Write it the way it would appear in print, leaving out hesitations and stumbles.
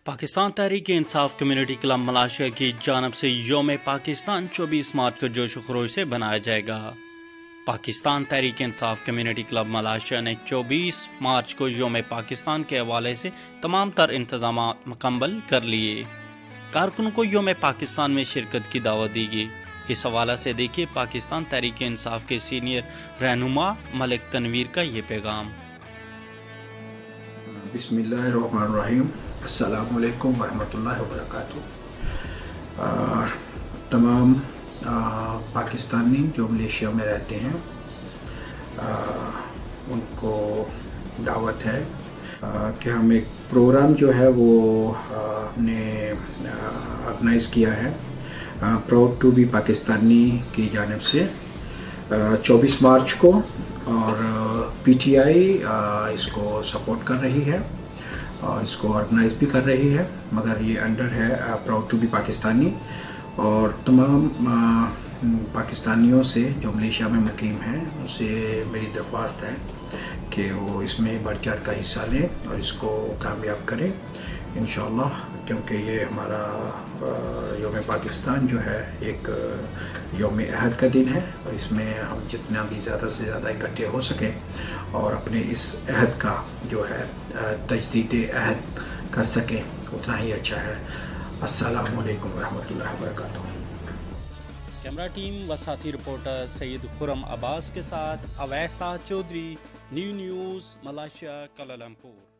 Pakistan Tehreek Insaf community club Malaysia کی جانب سے یوم پاکستان 24 مارچ کو جوش و خروش سے بنایا جائے گا۔ Pakistan Tehreek Insaf community club Malaysia نے 24 مارچ کو یوم پاکستان کے حوالے سے تمام تر انتظامات مکمل کر لیے۔ کارکنوں کو یوم پاکستان میں شرکت کی دعوت دی گئی۔ اس حوالے سے دیکھیے پاکستان تحریک انصاف کے سینئر رہنما ملک تنویر کا یہ پیغام۔ بسم اللہ الرحمن الرحیم، السلام علیکم ورحمۃ اللہ وبرکاتہ۔ تمام پاکستانی جو ملیشیا میں رہتے ہیں ان کو دعوت ہے کہ ہم ایک پروگرام جو ہے وہ ہم نے آرگنائز کیا ہے پراؤڈ ٹو بی پاکستانی کی جانب سے 24 مارچ کو، اور پی ٹی آئی اس کو سپورٹ کر رہی ہے اور اس کو آرگنائز بھی کر رہی ہے، مگر یہ انڈر ہے پراؤڈ ٹو بی پاکستانی۔ اور تمام پاکستانیوں سے جو ملیشیا میں مقیم ہیں ان سے میری درخواست ہے کہ وہ اس میں بڑھ چڑھ کا حصہ لیں اور اس کو کامیاب کریں انشاءاللہ، کیونکہ یہ ہمارا یوم پاکستان جو ہے ایک یوم عہد کا دن ہے، اور اس میں ہم جتنا بھی زیادہ سے زیادہ اکٹھے ہو سکیں اور اپنے اس عہد کا جو ہے تجدید عہد کر سکیں اتنا ہی اچھا ہے۔ السلام علیکم ورحمۃ اللہ وبرکاتہ۔ کیمرہ ٹیم و ساتھی رپورٹر سید خرم عباس کے ساتھ اویس طاہر چودھری، نیو نیوز ملائیشیا، کوالالمپور۔